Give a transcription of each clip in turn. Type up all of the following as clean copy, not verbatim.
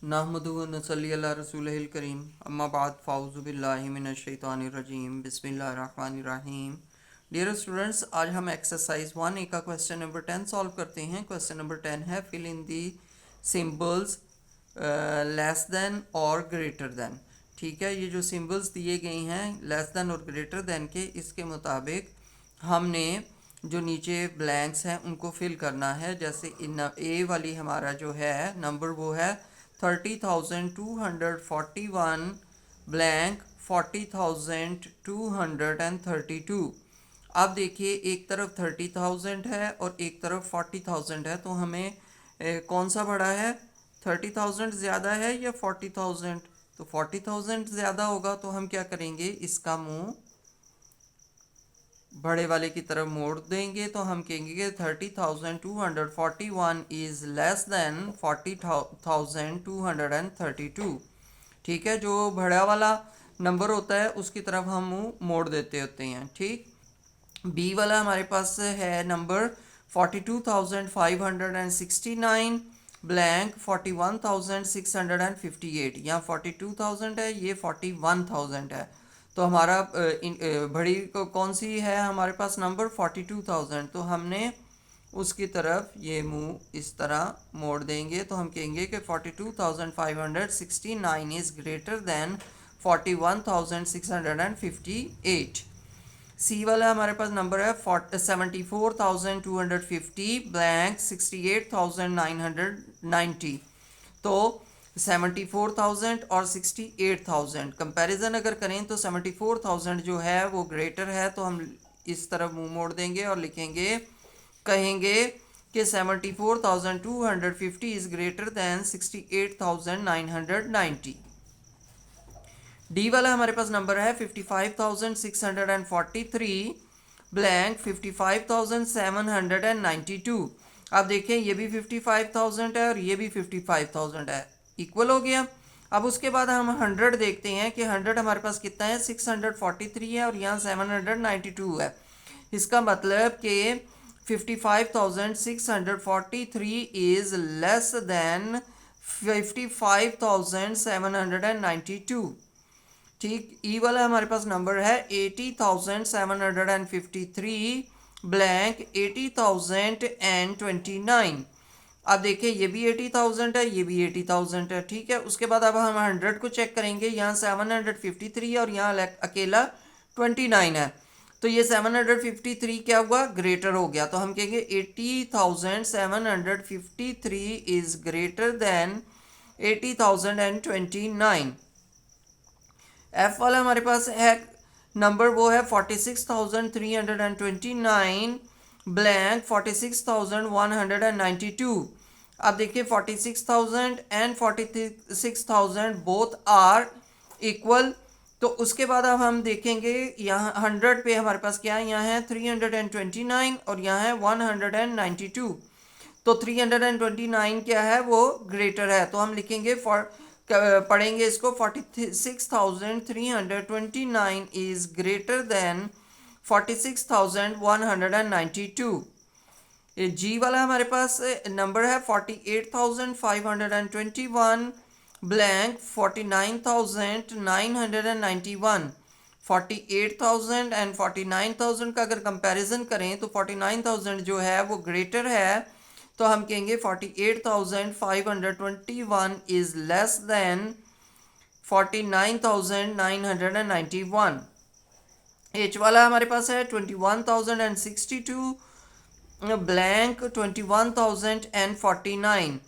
नहमदुहु व नसल्ली अला रसूलिहिल करीम अम्मा बाद फ़ाउज़ु बिल्लाहि मिनश शैतानिर रजीम बिस्मिल्लाहिर रहमानिर रहीम। डियर स्टूडेंट्स, आज हम एक्सरसाइज 1A का क्वेश्चन नंबर 10 सॉल्व करते हैं। क्वेश्चन नंबर 10 है fill in the symbols less than और ग्रेटर देन। ठीक है, ये जो सिंबल्स दिए गए हैं लेस देन और ग्रेटर देन के, इसके मुताबिक हमने जो नीचे ब्लैंक्स हैं उनको फिल करना है। जैसे इन ए वाली हमारा जो है नंबर वो है 30,241 ब्लैंक 40,232। अब देखिए, एक तरफ 30,000 है और एक तरफ 40,000 है, तो हमें कौन सा बड़ा है? 30,000 ज़्यादा है या 40,000? तो 40,000 ज़्यादा होगा, तो हम क्या करेंगे, इसका मुंह बड़े वाले की तरफ मोड़ देंगे। तो हम कहेंगे कि 30,241 इज़ लेस देन 40,232। ठीक है, जो बड़ा वाला नंबर होता है उसकी तरफ हम मुंह मोड़ देते होते हैं। ठीक, बी वाला हमारे पास है नंबर 42,569 ब्लैंक 41,658। यहाँ 42,000 है, ये 41,000 है। तो हमारा बड़ी कौन सी है हमारे पास? नंबर 42,000। तो हमने उसकी तरफ ये मुंह इस तरह मोड़ देंगे। तो हम कहेंगे कि 42,569 इज़ ग्रेटर देन 41,658। सी वाला हमारे पास नंबर है 74,250 ब्लैंक 68,990। तो 74,000 और 68,000 कंपैरिजन अगर करें तो 74,000 जो है वो ग्रेटर है, तो हम इस तरफ मुंह मोड़ देंगे और लिखेंगे, कहेंगे कि 74,250 इज ग्रेटर दैन 68,990। डी वाला हमारे पास नंबर है 55,643 ब्लैंक 55,792। अब देखें, ये भी 55,000 है और ये भी 55,000 है, इक्वल हो गया। अब उसके बाद हम 100 देखते हैं कि 100 हमारे पास कितना है, 643 है और यहाँ 792 है। इसका मतलब कि 55,643 इज लेस देन 55,792। ठीक, ई वाला हमारे पास नंबर है 80,753 ब्लैंक 80,029। अब देखिए, ये भी 80,000 है, ये भी 80,000 है। ठीक है, उसके बाद अब हम 100 को चेक करेंगे। यहाँ 753 है और यहाँ अकेला 29 है। तो ये 753 क्या हुआ? ग्रेटर हो गया। तो हम कहेंगे 80,753 इज ग्रेटर देन 80,029। एफ वाला हमारे पास है नंबर वो है 46,329 ब्लैंक 46,192। अब देखिए, 46,000 एंड 46,000 बोथ आर इक्वल। तो उसके बाद अब हम देखेंगे, यहाँ 100 पे हमारे पास क्या है, यहाँ है 329 और यहाँ है 192। तो 329 क्या है, वो ग्रेटर है। तो हम लिखेंगे पढ़ेंगे इसको, 46,329 इज ग्रेटर देन 46,192। जी वाला हमारे पास नंबर है 48,521 ब्लैंक 49,991। 48,000 एंड 49,000 का अगर कंपैरिजन करें तो 49,000 जो है वो ग्रेटर है। तो हम कहेंगे 48,521 इज लेस देन 49,991। एच वाला हमारे पास है 21,062 blank 21,049।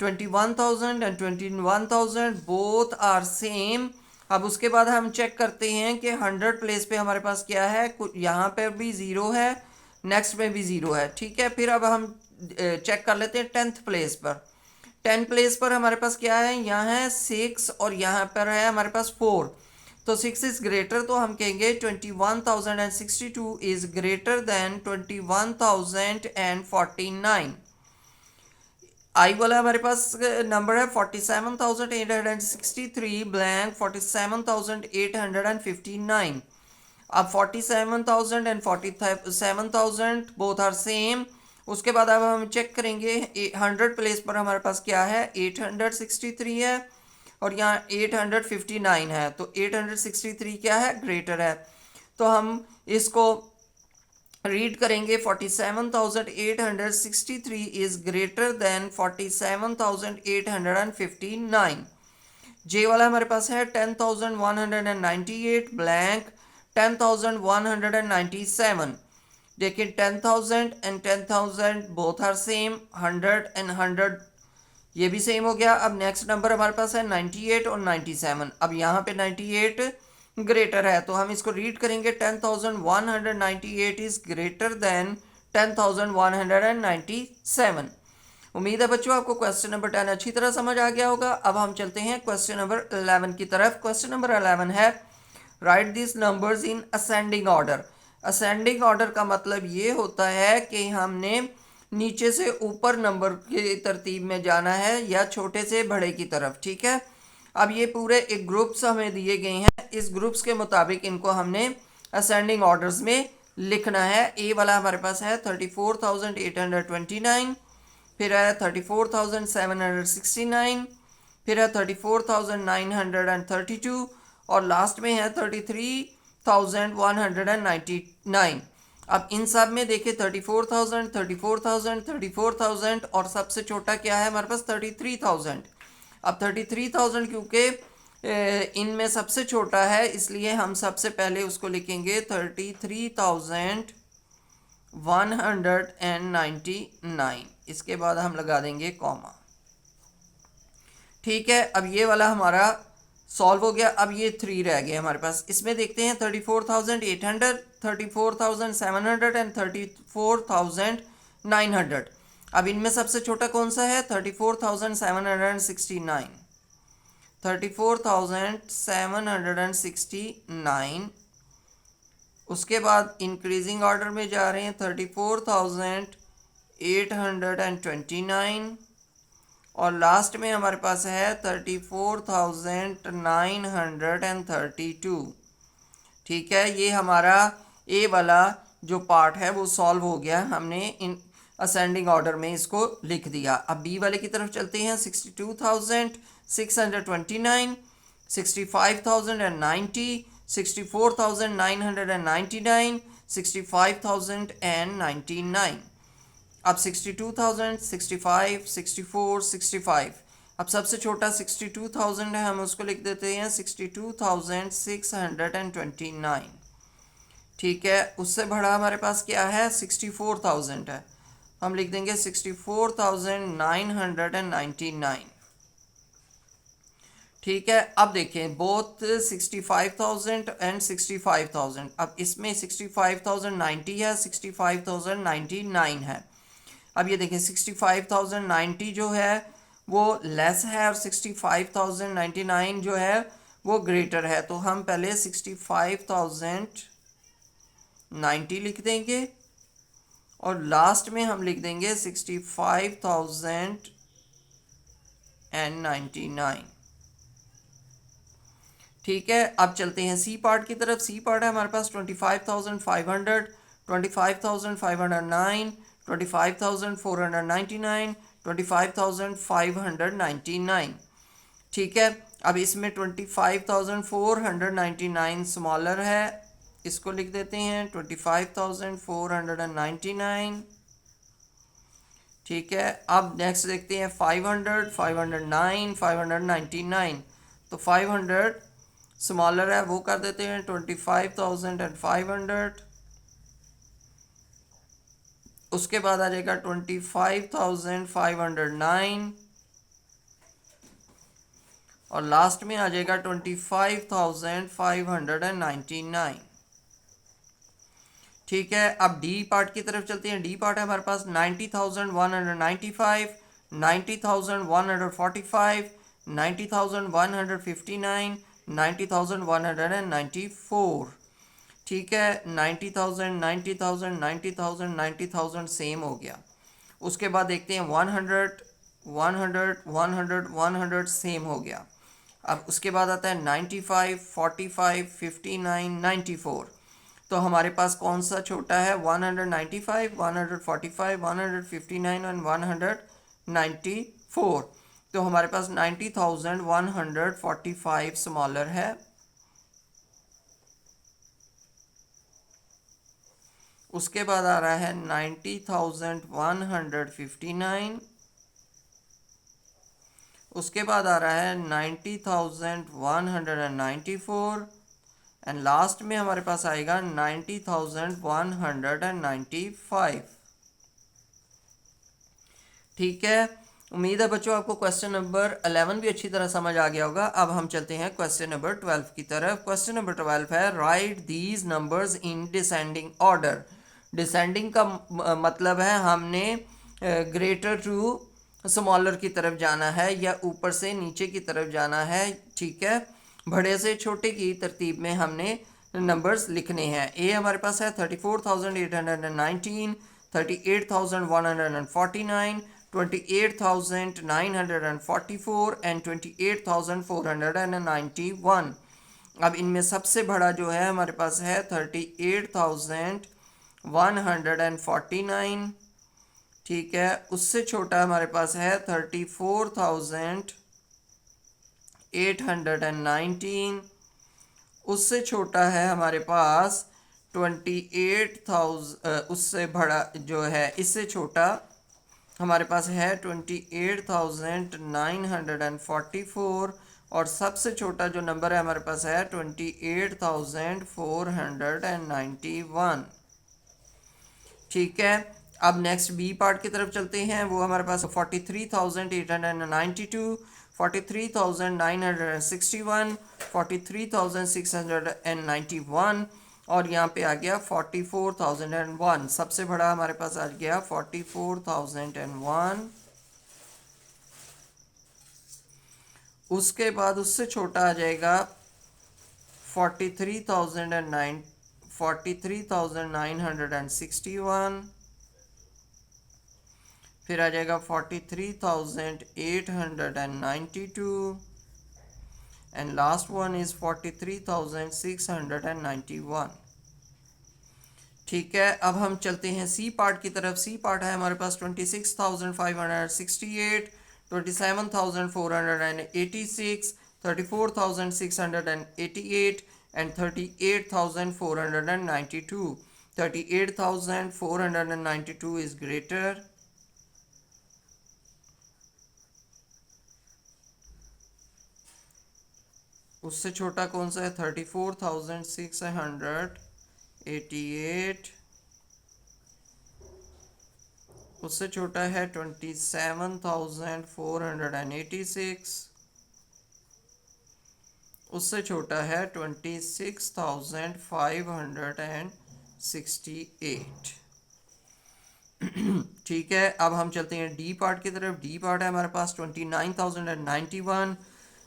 21,000 and 21,000 both are same. अब उसके बाद हम चेक करते हैं कि 100 प्लेस पे हमारे पास क्या है, यहाँ पे भी ज़ीरो है, नेक्स्ट में भी ज़ीरो है। ठीक है, फिर अब हम चेक कर लेते हैं 10th प्लेस पर। 10 प्लेस पर हमारे पास क्या है, यहाँ है 6 और यहाँ पर है हमारे पास 4। तो 6 इज ग्रेटर, तो हम कहेंगे 21,062 इज ग्रेटर देन 21,049। आई वाला हमारे पास नंबर है 47,863 ब्लैंक 47,859। अब 47,000 एंड 47,000 बोथ आर सेम उसके बाद अब हम चेक करेंगे 100 प्लेस पर हमारे पास क्या है, 863 है और यहाँ 859 है, तो 863 क्या है, ग्रेटर है। तो हम इसको रीड करेंगे 47,863 इज ग्रेटर देन 47,859। जे वाला हमारे पास है 10,198 ब्लैंक 10,197। देखिए 10,000 and 10,000 both are same, 100 and 100 ये भी सेम हो गया। अब नेक्स्ट नंबर हमारे पास है 98 और 97। अब यहाँ पे 98 ग्रेटर है तो हम इसको रीड करेंगे 10,198 इज ग्रेटर देन 10,197। उम्मीद है बच्चों आपको क्वेश्चन नंबर 10 अच्छी तरह समझ आ गया होगा। अब हम चलते हैं क्वेश्चन नंबर 11 की तरफ। क्वेश्चन नंबर 11 है right this numbers in ascending order. Ascending order का मतलब ये होता है कि हमने नीचे से ऊपर नंबर की तरतीब में जाना है या छोटे से बड़े की तरफ, ठीक है। अब ये पूरे एक ग्रुप्स हमें दिए गए हैं, इस ग्रुप्स के मुताबिक इनको हमने असेंडिंग ऑर्डर्स में लिखना है। ए वाला हमारे पास है 34,829, फिर है 34,769, फिर है 34,932 और लास्ट में है 33,199। अब इन सब में देखिए 34,000, 34,000, 34,000 और सबसे छोटा क्या है हमारे पास 33,000। अब 33,000 क्योंकि इनमें सबसे छोटा है इसलिए हम सबसे पहले उसको लिखेंगे 33,199। इसके बाद हम लगा देंगे कॉमा, ठीक है। अब ये वाला हमारा सॉल्व हो गया। अब ये 3 रह गए हमारे पास। इसमें देखते हैं 34,800, 34,700 एंड 34,900। अब इनमें सबसे छोटा कौन सा है, 34,769, 34,769। उसके बाद इंक्रीजिंग ऑर्डर में जा रहे हैं 34,829 और लास्ट में हमारे पास है 34,932, ठीक है। ये हमारा ए वाला जो पार्ट है वो सॉल्व हो गया, हमने इन असेंडिंग ऑर्डर में इसको लिख दिया। अब बी वाले की तरफ चलते हैं 62,629, 65,090, 64,999, 65,099। अब 62,000, 65, 64, 65। अब सबसे छोटा 62,000 है, हम उसको लिख देते हैं 62,629, ठीक है। उससे बड़ा हमारे पास क्या है 64,000 है, हम लिख देंगे 64,999, ठीक है। अब देखें बोथ 65,000 एंड 65,000। अब इसमें 65,090 है, 65,099 है। अब ये देखें 65,090 जो है वो लेस है और 65,099 जो है वो ग्रेटर है। तो हम पहले 65,090 लिख देंगे और लास्ट में हम लिख देंगे 65,099, ठीक है। अब चलते हैं सी पार्ट की तरफ। सी पार्ट है हमारे पास 25,500, 25,509, 25,499, 25,599, ठीक है। अब इसमें 25,499 स्मॉलर है, इसको लिख देते हैं 25,499, ठीक है। अब नेक्स्ट देखते हैं 500, 509, 599। तो 500 स्मॉलर है वो कर देते हैं 25,500। उसके बाद आ जाएगा 25,509 और लास्ट में आ जाएगा 25,599, ठीक है। अब डी पार्ट की तरफ चलते हैं। डी पार्ट है हमारे पास 90,195, 90,145, 90,159, 90,194, ठीक है। 90,000, 90,000, 90,000, 90,000 सेम हो गया। उसके बाद देखते हैं 100, 100, 100, 100 सेम हो गया। अब उसके बाद आता है 95, 45, 59, 94। तो हमारे पास कौन सा छोटा है? 195, 145, 159 एंड 194। तो हमारे पास 90,145 स्मॉलर है। उसके बाद आ रहा है 90,159। उसके बाद आ रहा है 90,194 एंड लास्ट में हमारे पास आएगा 90,195। ठीक है, उम्मीद है बच्चों आपको क्वेश्चन नंबर 11 भी अच्छी तरह समझ आ गया होगा। अब हम चलते हैं क्वेश्चन नंबर 12 की तरफ। क्वेश्चन नंबर 12 है right these numbers in descending order. Descending का मतलब है हमने ग्रेटर टू स्मॉलर की तरफ जाना है या ऊपर से नीचे की तरफ जाना है। ठीक है, बड़े से छोटे की तरतीब में हमने नंबर्स लिखने हैं। ए हमारे पास है 34,819, 38,149, 28,944 एंड 28,491। अब इनमें सबसे बड़ा जो है हमारे पास है 38,149। ठीक है, उससे छोटा हमारे पास है 34,819। उससे छोटा है हमारे पास 28,000। उससे बड़ा जो है इससे छोटा हमारे पास है 28,944 और सबसे छोटा जो नंबर है हमारे पास है 28,491। ठीक है, अब नेक्स्ट बी पार्ट की तरफ चलते हैं। वो हमारे पास 43,892, 43,961, 43,691 और यहाँ पे आ गया 44,001। सबसे बड़ा हमारे पास आ गया 44,001। उसके बाद उससे छोटा आ जाएगा 43,961, फिर आ जाएगा 43,892 एंड लास्ट वन इज 43,691। ठीक है, अब हम चलते हैं सी पार्ट की तरफ। सी पार्ट है हमारे पास 26,568, 27,486, 34,688 एंड 38,492। 38,492 is greater. उससे छोटा कौन सा है? 34,688। उससे छोटा है 27,486। उससे छोटा है 26,568। ठीक है, अब हम चलते हैं डी पार्ट की तरफ। डी पार्ट है हमारे पास 29,091।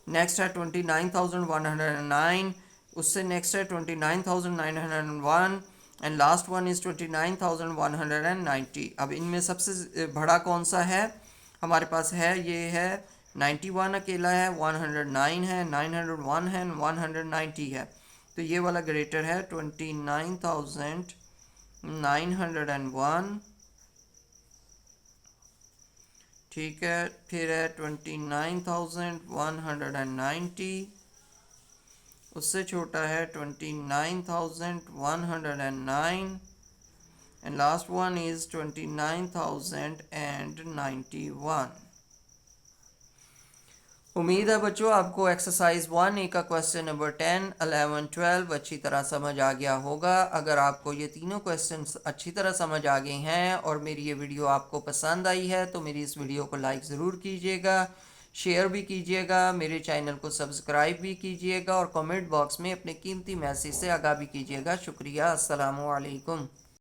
नेक्स्ट है 29,109। उससे नेक्स्ट है 29,901 एंड लास्ट वन इज 29,190। अब इनमें सबसे बड़ा कौन सा है हमारे पास? है ये है 91 अकेला है, 109 है, 901 है, 190 है। तो ये वाला ग्रेटर है 29,901। ठीक है, फिर है 29,190। उससे छोटा है 29,109 एंड लास्ट वन इज 29,091। उम्मीद है बच्चों आपको एक्सरसाइज 1A का क्वेश्चन नंबर 10, 11, 12 अच्छी तरह समझ आ गया होगा। अगर आपको ये तीनों क्वेश्चंस अच्छी तरह समझ आ गए हैं और मेरी ये वीडियो आपको पसंद आई है तो मेरी इस वीडियो को लाइक ज़रूर कीजिएगा, शेयर भी कीजिएगा, मेरे चैनल को सब्सक्राइब भी कीजिएगा और कमेंट बॉक्स में अपने कीमती मैसेज से आगाह भी कीजिएगा। शुक्रिया, अस्सलामु अलैकुम।